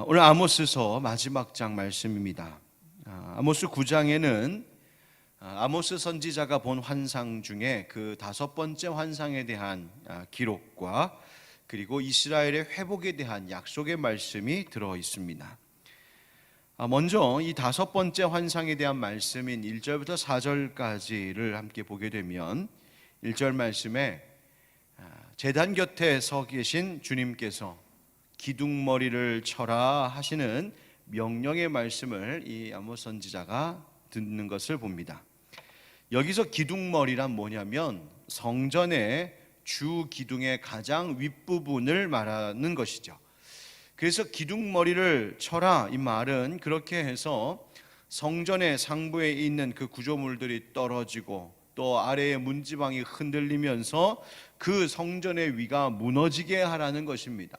오늘 아모스서 마지막 장 말씀입니다. 아모스 9장에는 아모스 선지자가 본 환상 중에 그 5번째 환상에 대한 기록과 그리고 이스라엘의 회복에 대한 약속의 말씀이 들어 있습니다. 먼저 이 5번째 환상에 대한 말씀인 1절부터 4절까지를 함께 보게 되면 1절 말씀에 제단 곁에 서 계신 주님께서 기둥머리를 쳐라 하시는 명령의 말씀을 이 아모스 선지자가 듣는 것을 봅니다. 여기서 기둥머리란 뭐냐면 성전의 주 기둥의 가장 윗부분을 말하는 것이죠. 그래서 기둥머리를 쳐라, 이 말은 그렇게 해서 성전의 상부에 있는 그 구조물들이 떨어지고 또 아래의 문지방이 흔들리면서 그 성전의 위가 무너지게 하라는 것입니다.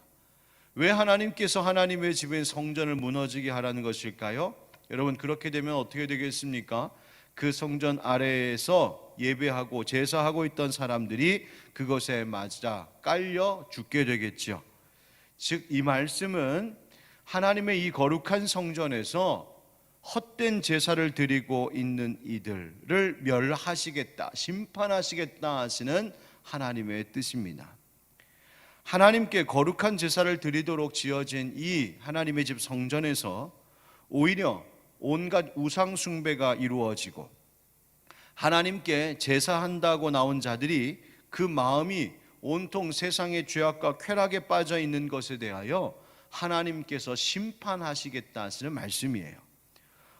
왜 하나님께서 하나님의 집인 성전을 무너지게 하라는 것일까요? 여러분, 그렇게 되면 어떻게 되겠습니까? 그 성전 아래에서 예배하고 제사하고 있던 사람들이 그것에 맞아 깔려 죽게 되겠죠. 즉, 이 말씀은 하나님의 이 거룩한 성전에서 헛된 제사를 드리고 있는 이들을 멸하시겠다, 심판하시겠다 하시는 하나님의 뜻입니다. 하나님께 거룩한 제사를 드리도록 지어진 이 하나님의 집 성전에서 오히려 온갖 우상 숭배가 이루어지고 하나님께 제사한다고 나온 자들이 그 마음이 온통 세상의 죄악과 쾌락에 빠져 있는 것에 대하여 하나님께서 심판하시겠다 하시는 말씀이에요.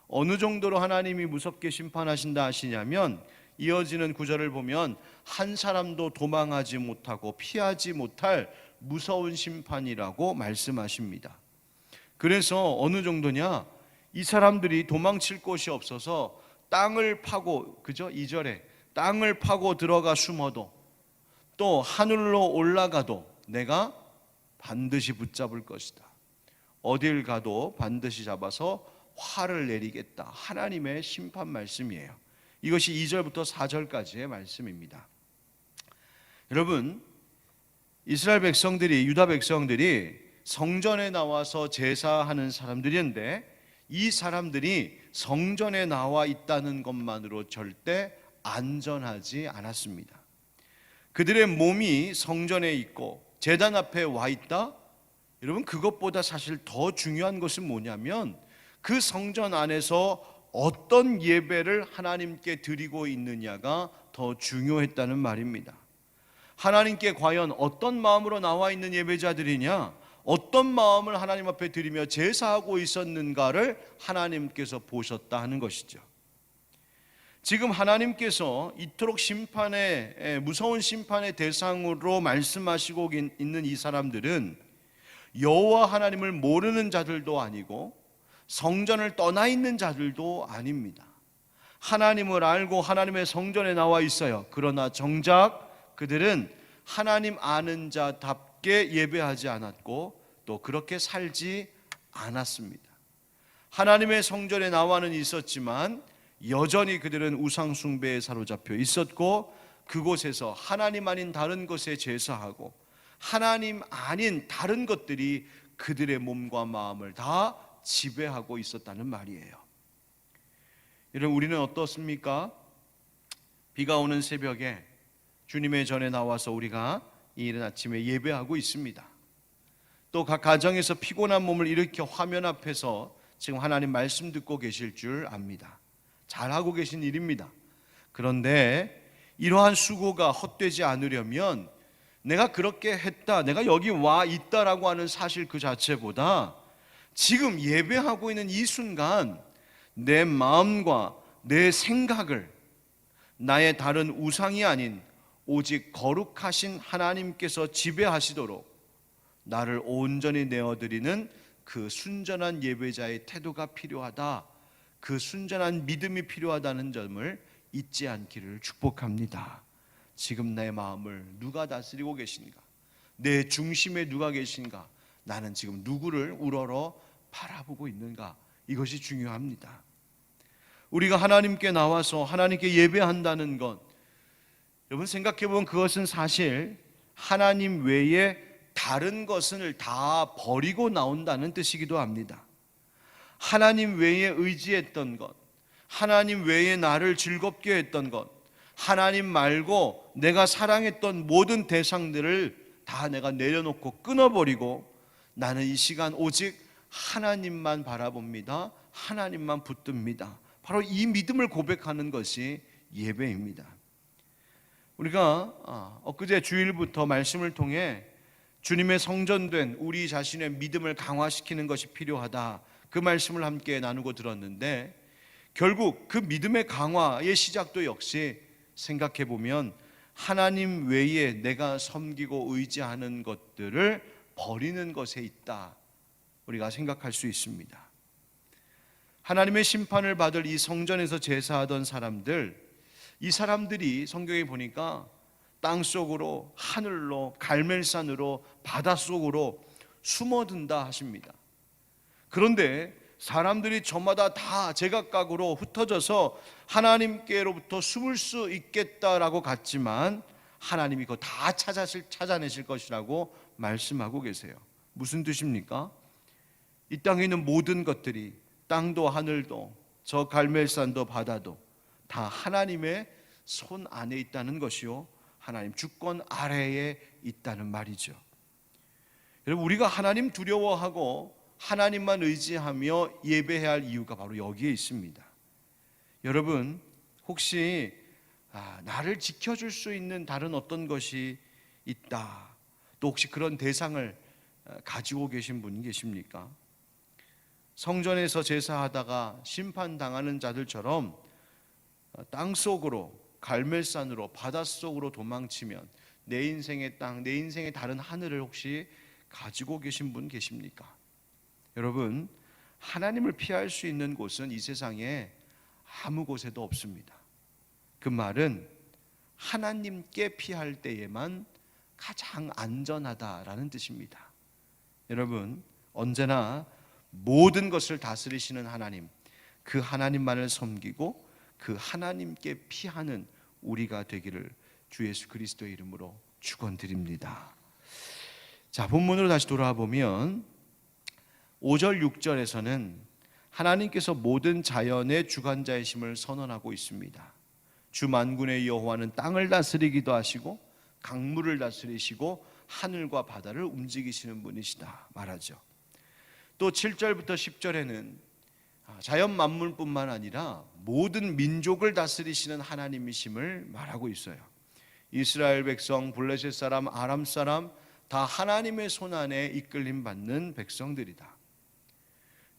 어느 정도로 하나님이 무섭게 심판하신다 하시냐면 이어지는 구절을 보면 한 사람도 도망하지 못하고 피하지 못할 무서운 심판이라고 말씀하십니다. 그래서 어느 정도냐, 이 사람들이 도망칠 곳이 없어서 땅을 파고, 그죠? 2절에 땅을 파고 들어가 숨어도 또 하늘로 올라가도 내가 반드시 붙잡을 것이다. 어딜 가도 반드시 잡아서 화를 내리겠다. 하나님의 심판 말씀이에요. 이것이 2절부터 4절까지의 말씀입니다. 여러분, 이스라엘 백성들이, 유다 백성들이 성전에 나와서 제사하는 사람들인데 이 사람들이 성전에 나와 있다는 것만으로 절대 안전하지 않았습니다. 그들의 몸이 성전에 있고 제단 앞에 와 있다? 여러분, 그것보다 사실 더 중요한 것은 뭐냐면 그 성전 안에서 어떤 예배를 하나님께 드리고 있느냐가 더 중요했다는 말입니다. 하나님께 과연 어떤 마음으로 나와 있는 예배자들이냐, 어떤 마음을 하나님 앞에 드리며 제사하고 있었는가를 하나님께서 보셨다 하는 것이죠. 지금 하나님께서 이토록 무서운 심판의 대상으로 말씀하시고 있는 이 사람들은 여호와 하나님을 모르는 자들도 아니고 성전을 떠나 있는 자들도 아닙니다. 하나님을 알고 하나님의 성전에 나와 있어요. 그러나 정작 그들은 하나님 아는 자답게 예배하지 않았고 또 그렇게 살지 않았습니다. 하나님의 성전에 나와는 있었지만 여전히 그들은 우상 숭배에 사로잡혀 있었고 그곳에서 하나님 아닌 다른 것에 제사하고 하나님 아닌 다른 것들이 그들의 몸과 마음을 다 지배하고 있었다는 말이에요. 여러분, 우리는 어떻습니까? 비가 오는 새벽에 주님의 전에 나와서 우리가 이른 아침에 예배하고 있습니다. 또 각 가정에서 피곤한 몸을 일으켜 화면 앞에서 지금 하나님 말씀 듣고 계실 줄 압니다. 잘하고 계신 일입니다. 그런데 이러한 수고가 헛되지 않으려면 내가 그렇게 했다, 내가 여기 와 있다라고 하는 사실 그 자체보다 지금 예배하고 있는 이 순간 내 마음과 내 생각을 나의 다른 우상이 아닌 오직 거룩하신 하나님께서 지배하시도록 나를 온전히 내어드리는 그 순전한 예배자의 태도가 필요하다, 그 순전한 믿음이 필요하다는 점을 잊지 않기를 축복합니다. 지금 내 마음을 누가 다스리고 계신가? 내 중심에 누가 계신가? 나는 지금 누구를 우러러 바라보고 있는가? 이것이 중요합니다. 우리가 하나님께 나와서 하나님께 예배한다는 것, 여러분 생각해보면 그것은 사실 하나님 외에 다른 것을 다 버리고 나온다는 뜻이기도 합니다. 하나님 외에 의지했던 것, 하나님 외에 나를 즐겁게 했던 것, 하나님 말고 내가 사랑했던 모든 대상들을 다 내가 내려놓고 끊어버리고 나는 이 시간 오직 하나님만 바라봅니다. 하나님만 붙듭니다. 바로 이 믿음을 고백하는 것이 예배입니다. 우리가 엊그제 주일부터 말씀을 통해 주님의 성전된 우리 자신의 믿음을 강화시키는 것이 필요하다, 그 말씀을 함께 나누고 들었는데, 결국 그 믿음의 강화의 시작도 역시 생각해 보면 하나님 외에 내가 섬기고 의지하는 것들을 버리는 것에 있다, 우리가 생각할 수 있습니다. 하나님의 심판을 받을 이 성전에서 제사하던 사람들, 이 사람들이 성경에 보니까 땅속으로, 하늘로, 갈멜산으로, 바닷속으로 숨어든다 하십니다. 그런데 사람들이 저마다 다 제각각으로 흩어져서 하나님께로부터 숨을 수 있겠다라고 갔지만 하나님이 그거 다 찾아내실 것이라고 말씀하고 계세요. 무슨 뜻입니까? 이 땅에 있는 모든 것들이, 땅도 하늘도 저 갈멜산도 바다도 다 하나님의 손 안에 있다는 것이요, 하나님 주권 아래에 있다는 말이죠. 여러분, 우리가 하나님 두려워하고 하나님만 의지하며 예배해야 할 이유가 바로 여기에 있습니다. 여러분, 혹시 나를 지켜줄 수 있는 다른 어떤 것이 있다, 또 혹시 그런 대상을 가지고 계신 분이 계십니까? 성전에서 제사하다가 심판당하는 자들처럼 땅속으로, 갈멜산으로, 바닷속으로 도망치면 내 인생의 땅, 내 인생의 다른 하늘을 혹시 가지고 계신 분 계십니까? 여러분, 하나님을 피할 수 있는 곳은 이 세상에 아무 곳에도 없습니다. 그 말은 하나님께 피할 때에만 가장 안전하다라는 뜻입니다. 여러분, 언제나 모든 것을 다스리시는 하나님, 그 하나님만을 섬기고 그 하나님께 피하는 우리가 되기를 주 예수 그리스도의 이름으로 축원드립니다. 자, 본문으로 다시 돌아와 보면 5절 6절에서는 하나님께서 모든 자연의 주관자이심을 선언하고 있습니다. 주 만군의 여호와는 땅을 다스리기도 하시고 강물을 다스리시고 하늘과 바다를 움직이시는 분이시다 말하죠. 또 7절부터 10절에는 자연 만물뿐만 아니라 모든 민족을 다스리시는 하나님이심을 말하고 있어요. 이스라엘 백성, 블레셋 사람, 아람 사람 다 하나님의 손안에 이끌림 받는 백성들이다.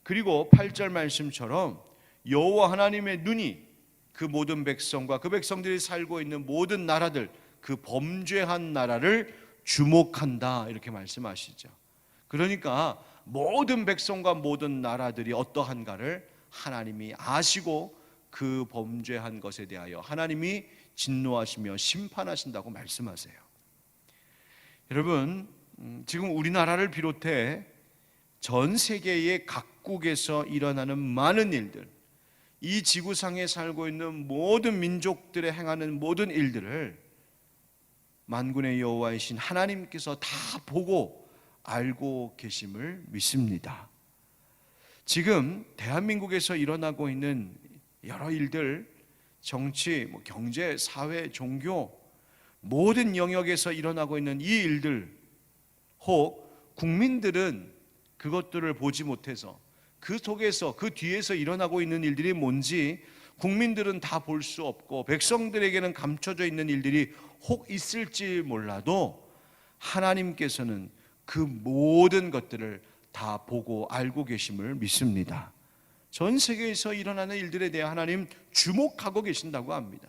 그리고 8절 말씀처럼 여호와 하나님의 눈이 그 모든 백성과 그 백성들이 살고 있는 모든 나라들, 그 범죄한 나라를 주목한다, 이렇게 말씀하시죠. 그러니까 모든 백성과 모든 나라들이 어떠한가를 하나님이 아시고 그 범죄한 것에 대하여 하나님이 진노하시며 심판하신다고 말씀하세요. 여러분, 지금 우리나라를 비롯해 전 세계의 각국에서 일어나는 많은 일들, 이 지구상에 살고 있는 모든 민족들의 행하는 모든 일들을 만군의 여호와이신 하나님께서 다 보고 알고 계심을 믿습니다. 지금 대한민국에서 일어나고 있는 여러 일들, 정치, 경제, 사회, 종교 모든 영역에서 일어나고 있는 이 일들, 혹 국민들은 그것들을 보지 못해서 그 속에서, 그 뒤에서 일어나고 있는 일들이 뭔지 국민들은 다 볼 수 없고 백성들에게는 감춰져 있는 일들이 혹 있을지 몰라도 하나님께서는 그 모든 것들을 다 보고 알고 계심을 믿습니다. 전 세계에서 일어나는 일들에 대해 하나님 주목하고 계신다고 합니다.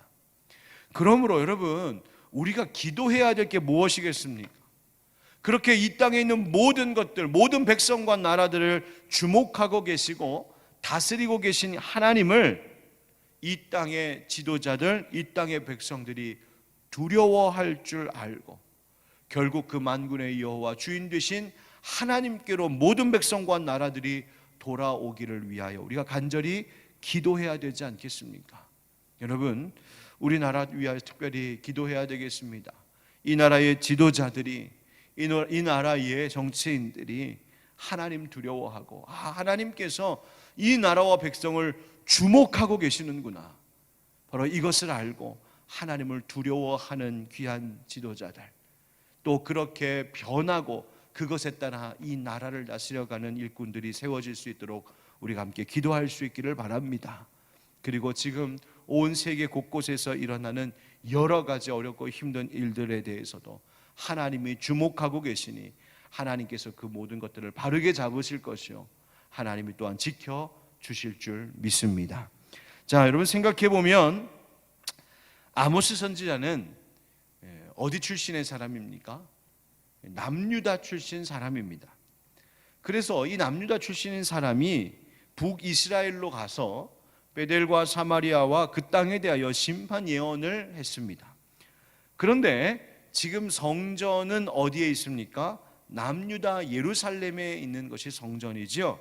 그러므로 여러분, 우리가 기도해야 될 게 무엇이겠습니까? 그렇게 이 땅에 있는 모든 것들, 모든 백성과 나라들을 주목하고 계시고 다스리고 계신 하나님을 이 땅의 지도자들, 이 땅의 백성들이 두려워할 줄 알고 결국 그 만군의 여호와 주인 되신 하나님께로 모든 백성과 나라들이 돌아오기를 위하여 우리가 간절히 기도해야 되지 않겠습니까? 여러분, 우리나라 위하여 특별히 기도해야 되겠습니다. 이 나라의 지도자들이, 이 나라의 정치인들이 하나님 두려워하고 하나님께서 이 나라와 백성을 주목하고 계시는구나, 바로 이것을 알고 하나님을 두려워하는 귀한 지도자들, 또 그렇게 변하고 그것에 따라 이 나라를 다스려가는 일꾼들이 세워질 수 있도록 우리가 함께 기도할 수 있기를 바랍니다. 그리고 지금 온 세계 곳곳에서 일어나는 여러 가지 어렵고 힘든 일들에 대해서도 하나님이 주목하고 계시니 하나님께서 그 모든 것들을 바르게 잡으실 것이요, 하나님이 또한 지켜주실 줄 믿습니다. 자, 여러분 생각해 보면 아모스 선지자는 어디 출신의 사람입니까? 남유다 출신 사람입니다. 그래서 이 남유다 출신인 사람이 북이스라엘로 가서 베델과 사마리아와 그 땅에 대하여 심판 예언을 했습니다. 그런데 지금 성전은 어디에 있습니까? 남유다 예루살렘에 있는 것이 성전이지요.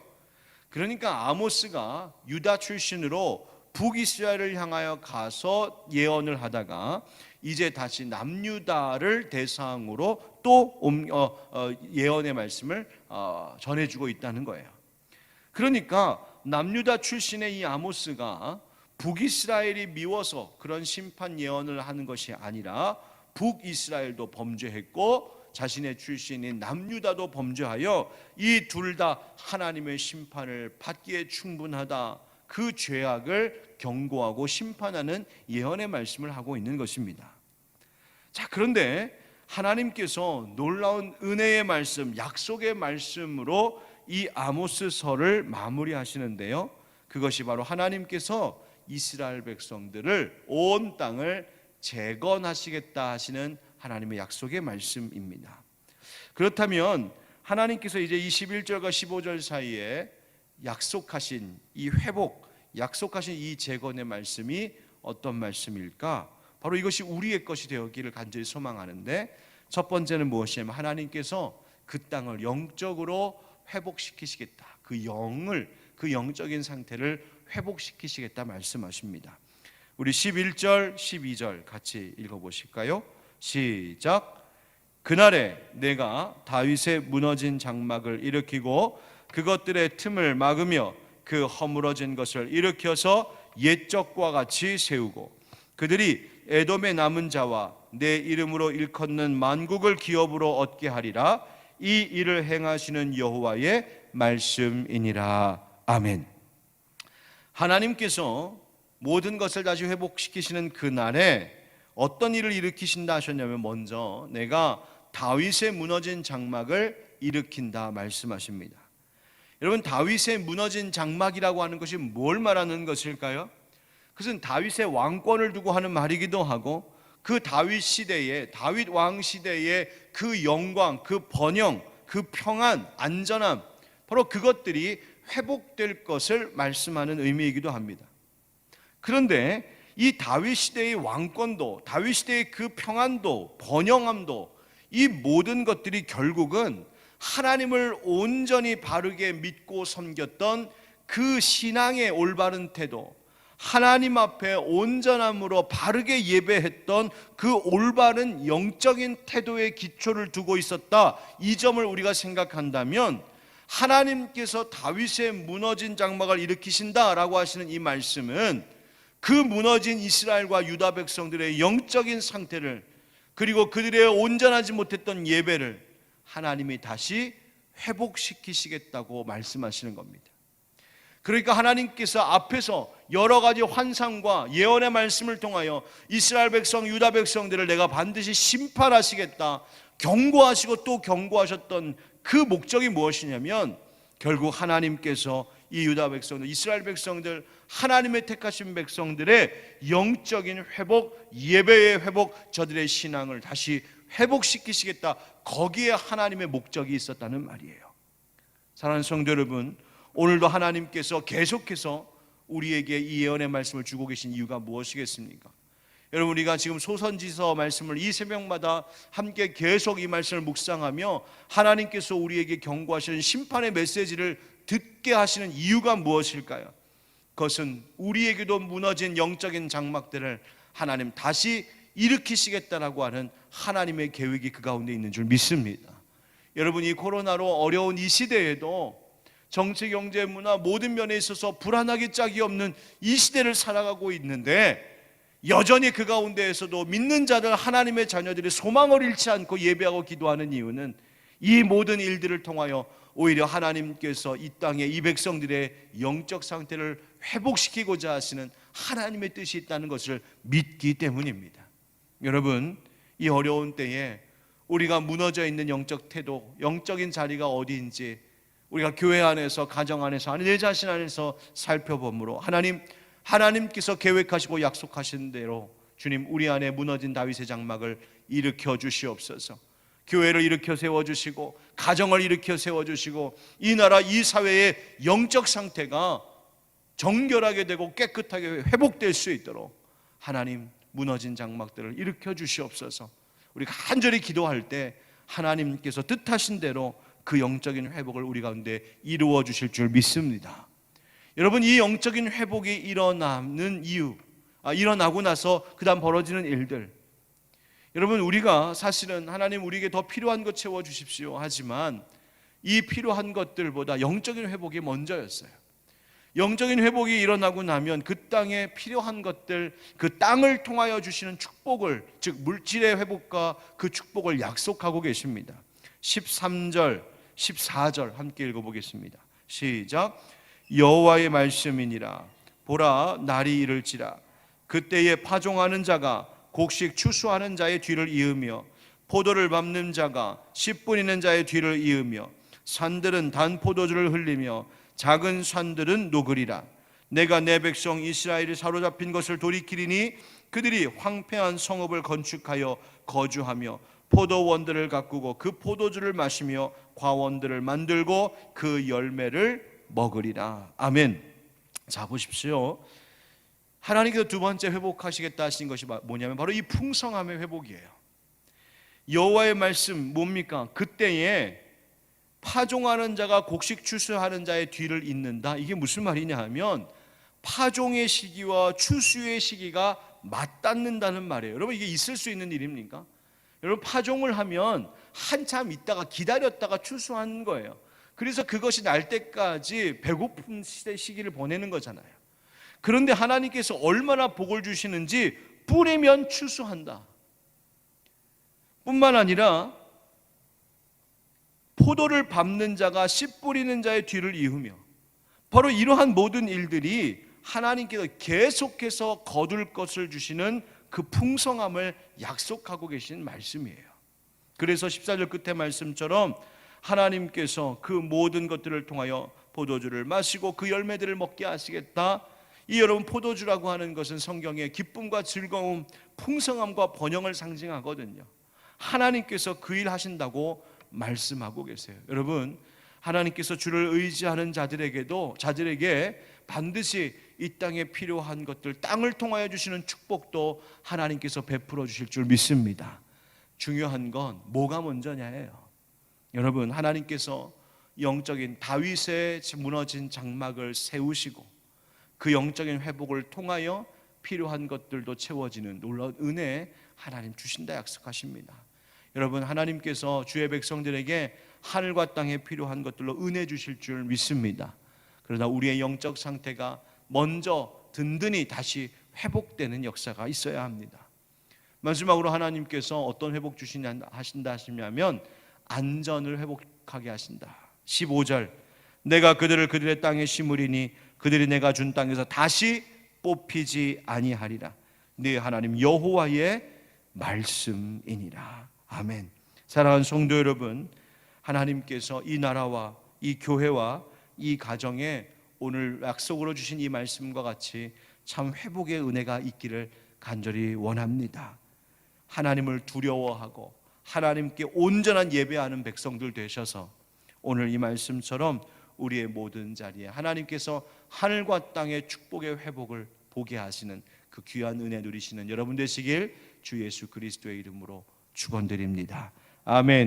그러니까 아모스가 유다 출신으로 북이스라엘을 향하여 가서 예언을 하다가 이제 다시 남유다를 대상으로 또 예언의 말씀을 전해주고 있다는 거예요. 그러니까 남유다 출신의 이 아모스가 북이스라엘이 미워서 그런 심판 예언을 하는 것이 아니라 북이스라엘도 범죄했고 자신의 출신인 남유다도 범죄하여 이 둘 다 하나님의 심판을 받기에 충분하다, 그 죄악을 경고하고 심판하는 예언의 말씀을 하고 있는 것입니다. 자, 그런데 하나님께서 놀라운 은혜의 말씀, 약속의 말씀으로 이 아모스서를 마무리하시는데요, 그것이 바로 하나님께서 이스라엘 백성들을, 온 땅을 재건하시겠다 하시는 하나님의 약속의 말씀입니다. 그렇다면 하나님께서 이제 21절과 15절 사이에 약속하신 이 회복, 약속하신 이 재건의 말씀이 어떤 말씀일까? 바로 이것이 우리의 것이 되었기를 간절히 소망하는데, 첫 번째는 무엇이냐면 하나님께서 그 땅을 영적으로 회복시키시겠다, 그 영적인 상태를 회복시키시겠다 말씀하십니다. 우리 11절 12절 같이 읽어보실까요? 시작. 그날에 내가 다윗의 무너진 장막을 일으키고 그것들의 틈을 막으며 그 허물어진 것을 일으켜서 옛적과 같이 세우고 그들이 에돔의 남은 자와 내 이름으로 일컫는 만국을 기업으로 얻게 하리라. 이 일을 행하시는 여호와의 말씀이니라. 아멘. 하나님께서 모든 것을 다시 회복시키시는 그날에 어떤 일을 일으키신다 하셨냐면, 먼저 내가 다윗의 무너진 장막을 일으킨다 말씀하십니다. 여러분, 다윗의 무너진 장막이라고 하는 것이 뭘 말하는 것일까요? 그것은 다윗의 왕권을 두고 하는 말이기도 하고, 그 다윗 시대에, 다윗 왕 시대의 그 영광, 그 번영, 그 평안, 안전함, 바로 그것들이 회복될 것을 말씀하는 의미이기도 합니다. 그런데 이 다윗 시대의 왕권도, 다윗 시대의 그 평안도, 번영함도, 이 모든 것들이 결국은 하나님을 온전히 바르게 믿고 섬겼던 그 신앙의 올바른 태도, 하나님 앞에 온전함으로 바르게 예배했던 그 올바른 영적인 태도의 기초를 두고 있었다, 이 점을 우리가 생각한다면, 하나님께서 다윗의 무너진 장막을 일으키신다라고 하시는 이 말씀은 그 무너진 이스라엘과 유다 백성들의 영적인 상태를, 그리고 그들의 온전하지 못했던 예배를 하나님이 다시 회복시키시겠다고 말씀하시는 겁니다. 그러니까 하나님께서 앞에서 여러 가지 환상과 예언의 말씀을 통하여 이스라엘 백성, 유다 백성들을 내가 반드시 심판하시겠다 경고하시고 또 경고하셨던 그 목적이 무엇이냐면, 결국 하나님께서 이 유다 백성들, 이스라엘 백성들, 하나님의 택하신 백성들의 영적인 회복, 예배의 회복, 저들의 신앙을 다시 회복시키시겠다, 거기에 하나님의 목적이 있었다는 말이에요. 사랑하는 성도 여러분, 오늘도 하나님께서 계속해서 우리에게 이 예언의 말씀을 주고 계신 이유가 무엇이겠습니까? 여러분, 우리가 지금 소선지서 말씀을 이 새벽마다 함께 계속 이 말씀을 묵상하며 하나님께서 우리에게 경고하시는 심판의 메시지를 듣게 하시는 이유가 무엇일까요? 그것은 우리에게도 무너진 영적인 장막들을 하나님 다시 일으키시겠다라고 하는 하나님의 계획이 그 가운데 있는 줄 믿습니다. 여러분, 이 코로나로 어려운 이 시대에도 정치, 경제, 문화 모든 면에 있어서 불안하기 짝이 없는 이 시대를 살아가고 있는데, 여전히 그 가운데에서도 믿는 자들, 하나님의 자녀들이 소망을 잃지 않고 예배하고 기도하는 이유는 이 모든 일들을 통하여 오히려 하나님께서 이 땅의 이 백성들의 영적 상태를 회복시키고자 하시는 하나님의 뜻이 있다는 것을 믿기 때문입니다. 여러분, 이 어려운 때에 우리가 무너져 있는 영적 태도, 영적인 자리가 어디인지 우리가 교회 안에서, 가정 안에서, 내 자신 안에서 살펴보므로 하나님께서 계획하시고 약속하신 대로 주님, 우리 안에 무너진 다윗의 장막을 일으켜 주시옵소서. 교회를 일으켜 세워주시고 가정을 일으켜 세워주시고 이 나라, 이 사회의 영적 상태가 정결하게 되고 깨끗하게 회복될 수 있도록 하나님, 무너진 장막들을 일으켜 주시옵소서. 우리가 간절히 기도할 때 하나님께서 뜻하신 대로 그 영적인 회복을 우리 가운데 이루어 주실 줄 믿습니다. 여러분, 이 영적인 회복이 일어나는 이유, 일어나고 나서 그 다음 벌어지는 일들, 여러분, 우리가 사실은 하나님 우리에게 더 필요한 것 채워주십시오 하지만 이 필요한 것들보다 영적인 회복이 먼저였어요. 영적인 회복이 일어나고 나면 그 땅에 필요한 것들, 그 땅을 통하여 주시는 축복을, 즉 물질의 회복과 그 축복을 약속하고 계십니다. 13절, 14절 함께 읽어보겠습니다. 시작. 여호와의 말씀이니라. 보라, 날이 이를지라. 그때에 파종하는 자가 곡식 추수하는 자의 뒤를 이으며 포도를 밟는 자가 씨 뿌리는 자의 뒤를 이으며 산들은 단 포도주를 흘리며 작은 산들은 녹으리라. 내가 내 백성 이스라엘이 사로잡힌 것을 돌이키리니 그들이 황폐한 성읍을 건축하여 거주하며 포도원들을 가꾸고 그 포도주를 마시며 과원들을 만들고 그 열매를 먹으리라. 아멘. 자, 보십시오. 하나님께서 두 번째 회복하시겠다 하신 것이 뭐냐면 바로 이 풍성함의 회복이에요. 여호와의 말씀 뭡니까? 그때에 파종하는 자가 곡식 추수하는 자의 뒤를 잇는다. 이게 무슨 말이냐 하면 파종의 시기와 추수의 시기가 맞닿는다는 말이에요. 여러분, 이게 있을 수 있는 일입니까? 여러분, 파종을 하면 한참 있다가 기다렸다가 추수하는 거예요. 그래서 그것이 날 때까지 배고픈 시기를 보내는 거잖아요. 그런데 하나님께서 얼마나 복을 주시는지 뿌리면 추수한다 뿐만 아니라 포도를 밟는 자가 씨 뿌리는 자의 뒤를 이으며, 바로 이러한 모든 일들이 하나님께서 계속해서 거둘 것을 주시는 그 풍성함을 약속하고 계신 말씀이에요. 그래서 14절 끝의 말씀처럼 하나님께서 그 모든 것들을 통하여 포도주를 마시고 그 열매들을 먹게 하시겠다. 이 여러분, 포도주라고 하는 것은 성경의 기쁨과 즐거움, 풍성함과 번영을 상징하거든요. 하나님께서 그 일 하신다고 말씀하고 계세요. 여러분, 하나님께서 주를 의지하는 자들에게 반드시 이 땅에 필요한 것들, 땅을 통하여 주시는 축복도 하나님께서 베풀어 주실 줄 믿습니다. 중요한 건 뭐가 먼저냐예요. 여러분, 하나님께서 영적인 다윗의 무너진 장막을 세우시고 그 영적인 회복을 통하여 필요한 것들도 채워지는 놀라운 은혜 하나님 주신다 약속하십니다. 여러분, 하나님께서 주의 백성들에게 하늘과 땅에 필요한 것들로 은혜 주실 줄 믿습니다. 그러나 우리의 영적 상태가 먼저 든든히 다시 회복되는 역사가 있어야 합니다. 마지막으로 하나님께서 어떤 회복 하신다 하시냐면 안전을 회복하게 하신다. 15절, 내가 그들을 그들의 땅에 심으리니 그들이 내가 준 땅에서 다시 뽑히지 아니하리라. 네 하나님 여호와의 말씀이니라. 아멘. 사랑하는 성도 여러분, 하나님께서 이 나라와 이 교회와 이 가정에 오늘 약속으로 주신 이 말씀과 같이 참 회복의 은혜가 있기를 간절히 원합니다. 하나님을 두려워하고 하나님께 온전한 예배하는 백성들 되셔서 오늘 이 말씀처럼 우리의 모든 자리에 하나님께서 하늘과 땅의 축복의 회복을 보게 하시는 그 귀한 은혜 누리시는 여러분 되시길 주 예수 그리스도의 이름으로 축원드립니다. 아멘.